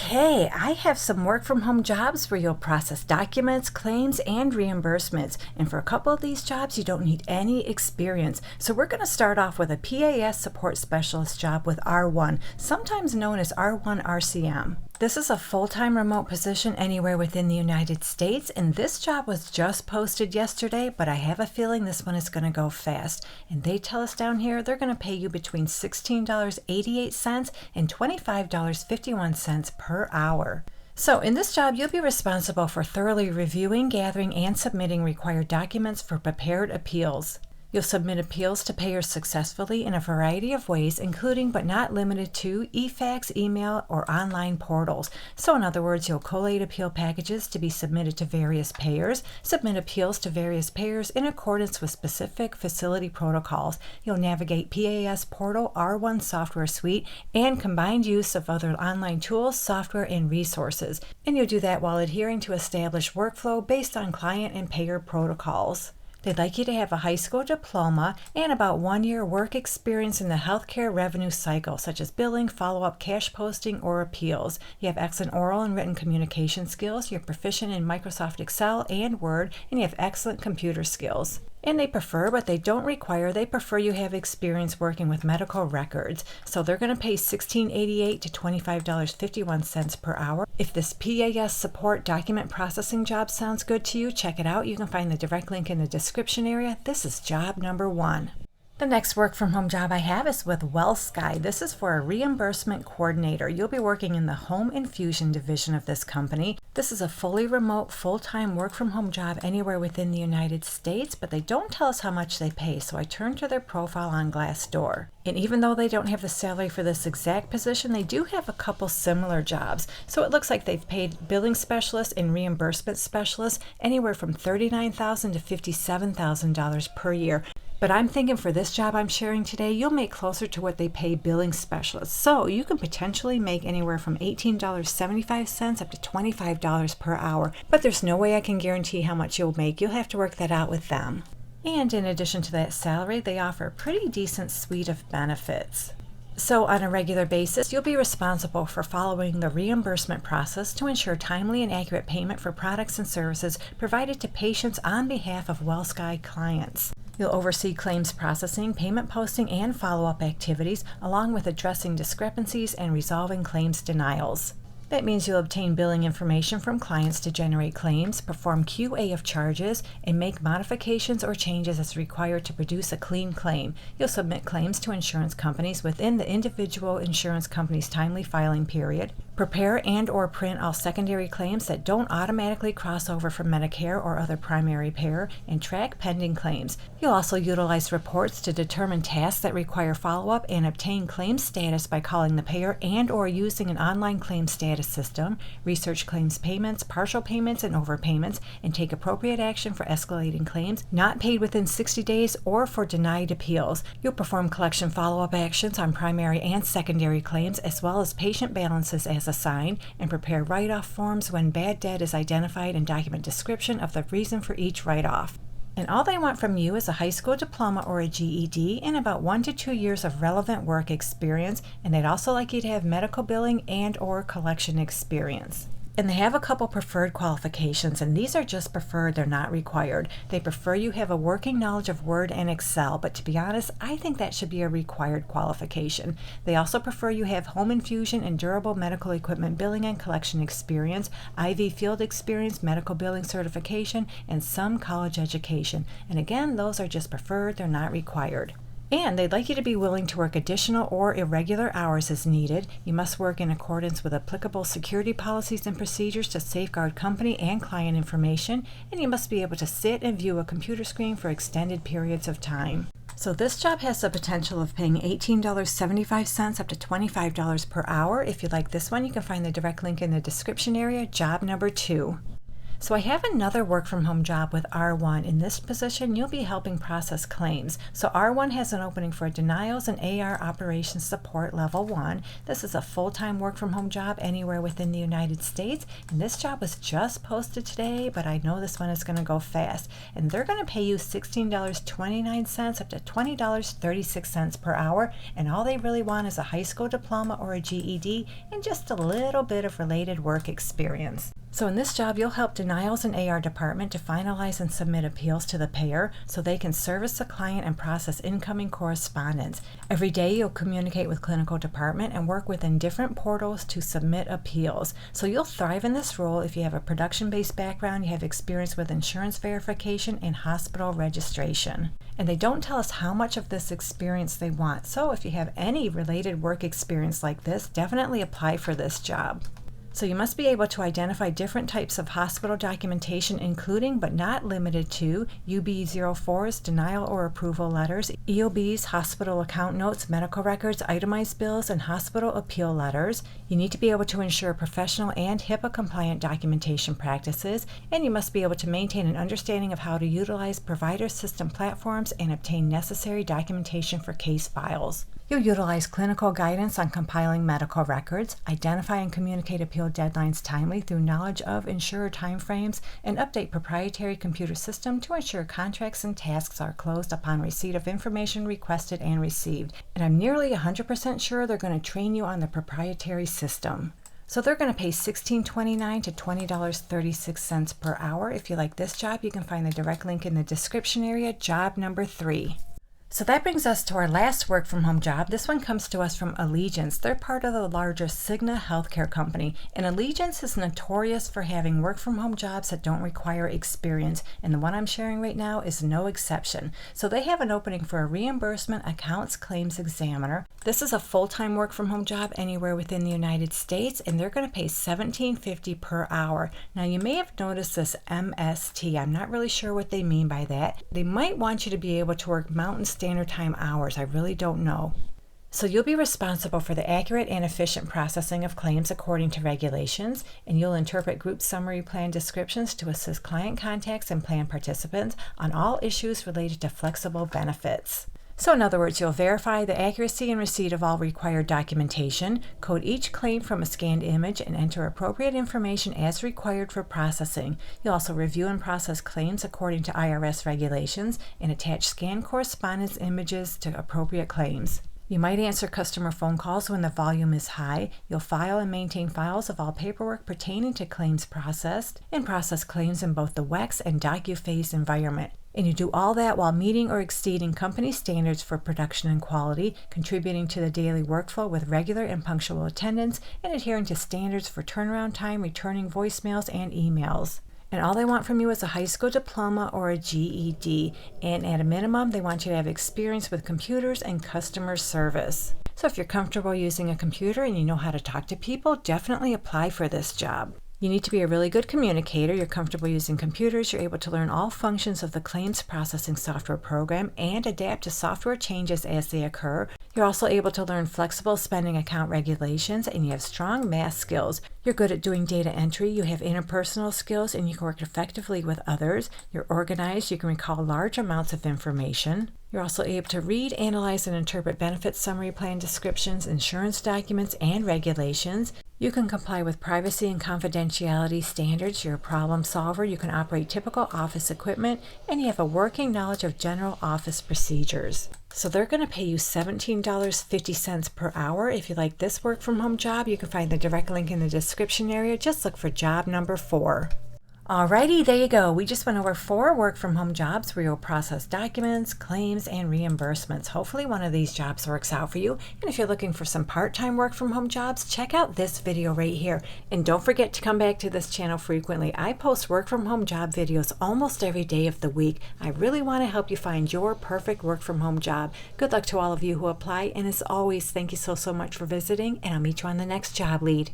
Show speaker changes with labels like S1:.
S1: Okay, I have some work from home jobs where you'll process documents, claims, and reimbursements. And for a couple of these jobs, you don't need any experience. So we're going to start off with a PAS support specialist job with R1, sometimes known as R1 RCM. This is a full-time remote position anywhere within the United States, and this job was just posted yesterday, but I have a feeling this one is going to go fast. And they tell us down here they're going to pay you between $16.88 and $25.51 per hour. So in this job, you'll be responsible for thoroughly reviewing, gathering, and submitting required documents for prepared appeals. You'll submit appeals to payers successfully in a variety of ways, including but not limited to e-fax, email, or online portals. So in other words, you'll collate appeal packages to be submitted to various payers, submit appeals to various payers in accordance with specific facility protocols. You'll navigate PAS Portal, R1 software suite, and combined use of other online tools, software, and resources. And you'll do that while adhering to established workflow based on client and payer protocols. They'd like you to have a high school diploma and about 1 year work experience in the healthcare revenue cycle, such as billing, follow-up, cash posting, or appeals. You have excellent oral and written communication skills. You're proficient in Microsoft Excel and Word, and you have excellent computer skills. And they prefer, but they don't require, they prefer you have experience working with medical records. So they're going to pay $16.88 to $25.51 per hour. If this PAS support document processing job sounds good to you, check it out. You can find the direct link in the description area. This is job number 1. The next work from home job I have is with WellSky. This is for a reimbursement coordinator. You'll be working in the home infusion division of this company. This is a fully remote, full-time work from home job anywhere within the United States, but they don't tell us how much they pay, so I turned to their profile on Glassdoor. And even though they don't have the salary for this exact position, they do have a couple similar jobs. So it looks like they've paid billing specialists and reimbursement specialists anywhere from $39,000 to $57,000 per year. But I'm thinking for this job I'm sharing today, you'll make closer to what they pay billing specialists. So you can potentially make anywhere from $18.75 up to $25 per hour. But there's no way I can guarantee how much you'll make. You'll have to work that out with them. And in addition to that salary, they offer a pretty decent suite of benefits. So on a regular basis, you'll be responsible for following the reimbursement process to ensure timely and accurate payment for products and services provided to patients on behalf of WellSky clients. You'll oversee claims processing, payment posting, and follow-up activities, along with addressing discrepancies and resolving claims denials. That means you'll obtain billing information from clients to generate claims, perform QA of charges, and make modifications or changes as required to produce a clean claim. You'll submit claims to insurance companies within the individual insurance company's timely filing period, prepare and or print all secondary claims that don't automatically cross over from Medicare or other primary payer, and track pending claims. You'll also utilize reports to determine tasks that require follow-up and obtain claim status by calling the payer and or using an online claim status system, research claims payments, partial payments, and overpayments, and take appropriate action for escalating claims not paid within 60 days or for denied appeals. You'll perform collection follow-up actions on primary and secondary claims, as well as patient balances as assigned, and prepare write-off forms when bad debt is identified and document description of the reason for each write-off. And all they want from you is a high school diploma or a GED and about 1 to 2 years of relevant work experience, and they'd also like you to have medical billing and or collection experience. And they have a couple preferred qualifications, and these are just preferred, they're not required. They prefer you have a working knowledge of Word and Excel, but to be honest, I think that should be a required qualification. They also prefer you have home infusion and durable medical equipment billing and collection experience, IV field experience, medical billing certification, and some college education. And again, those are just preferred, they're not required. And they'd like you to be willing to work additional or irregular hours as needed. You must work in accordance with applicable security policies and procedures to safeguard company and client information, and you must be able to sit and view a computer screen for extended periods of time. So this job has the potential of paying $18.75 up to $25 per hour. If you like this one, you can find the direct link in the description area, job number 2. So I have another work from home job with R1. In this position, you'll be helping process claims. So R1 has an opening for denials and AR operations support level 1. This is a full-time work from home job anywhere within the United States. And this job was just posted today, but I know this one is going to go fast. And they're going to pay you $16.29 up to $20.36 per hour. And all they really want is a high school diploma or a GED and just a little bit of related work experience. So in this job, you'll help denials and AR department to finalize and submit appeals to the payer so they can service the client and process incoming correspondence. Every day, you'll communicate with clinical department and work within different portals to submit appeals. So you'll thrive in this role if you have a production-based background, you have experience with insurance verification and hospital registration. And they don't tell us how much of this experience they want. So if you have any related work experience like this, definitely apply for this job. So you must be able to identify different types of hospital documentation, including but not limited to UB04s, denial or approval letters, EOBs, hospital account notes, medical records, itemized bills, and hospital appeal letters. You need to be able to ensure professional and HIPAA-compliant documentation practices, and you must be able to maintain an understanding of how to utilize provider system platforms and obtain necessary documentation for case files. You'll utilize clinical guidance on compiling medical records, identify and communicate appeal deadlines timely through knowledge of insurer timeframes, and update proprietary computer system to ensure contracts and tasks are closed upon receipt of information requested and received. And I'm nearly 100% sure they're going to train you on the proprietary system. So they're going to pay $16.29 to $20.36 per hour. If you like this job, you can find the direct link in the description area, job number 3. So that brings us to our last work from home job. This one comes to us from Allegiance. They're part of the larger Cigna healthcare company. And Allegiance is notorious for having work from home jobs that don't require experience. And the one I'm sharing right now is no exception. So they have an opening for a reimbursement accounts claims examiner. This is a full-time work from home job anywhere within the United States, and they're going to pay $17.50 per hour. Now you may have noticed this MST. I'm not really sure what they mean by that. They might want you to be able to work Mountain Standard Time hours. I really don't know. So you'll be responsible for the accurate and efficient processing of claims according to regulations, and you'll interpret group summary plan descriptions to assist client contacts and plan participants on all issues related to flexible benefits. So in other words, you'll verify the accuracy and receipt of all required documentation, code each claim from a scanned image, and enter appropriate information as required for processing. You'll also review and process claims according to IRS regulations and attach scanned correspondence images to appropriate claims. You might answer customer phone calls when the volume is high. You'll file and maintain files of all paperwork pertaining to claims processed and process claims in both the WEX and DocuPhase environment. And you do all that while meeting or exceeding company standards for production and quality, contributing to the daily workflow with regular and punctual attendance, and adhering to standards for turnaround time, returning voicemails and emails. And all they want from you is a high school diploma or a GED. And at a minimum, they want you to have experience with computers and customer service. So if you're comfortable using a computer and you know how to talk to people, definitely apply for this job. You need to be a really good communicator. You're comfortable using computers. You're able to learn all functions of the claims processing software program and adapt to software changes as they occur. You're also able to learn flexible spending account regulations, and you have strong math skills. You're good at doing data entry. You have interpersonal skills, and you can work effectively with others. You're organized. You can recall large amounts of information. You're also able to read, analyze, and interpret benefit summary plan descriptions, insurance documents, and regulations. You can comply with privacy and confidentiality standards. You're a problem solver. You can operate typical office equipment, and you have a working knowledge of general office procedures. So they're going to pay you $17.50 per hour. If you like this work from home job, you can find the direct link in the description area. Just look for job number 4. Alrighty, there you go. We just went over 4 work from home jobs where you'll process documents, claims, and reimbursements. Hopefully one of these jobs works out for you. And if you're looking for some part-time work from home jobs, check out this video right here. And don't forget to come back to this channel frequently. I post work from home job videos almost every day of the week. I really want to help you find your perfect work from home job. Good luck to all of you who apply. And as always, thank you so much for visiting, and I'll meet you on the next job lead.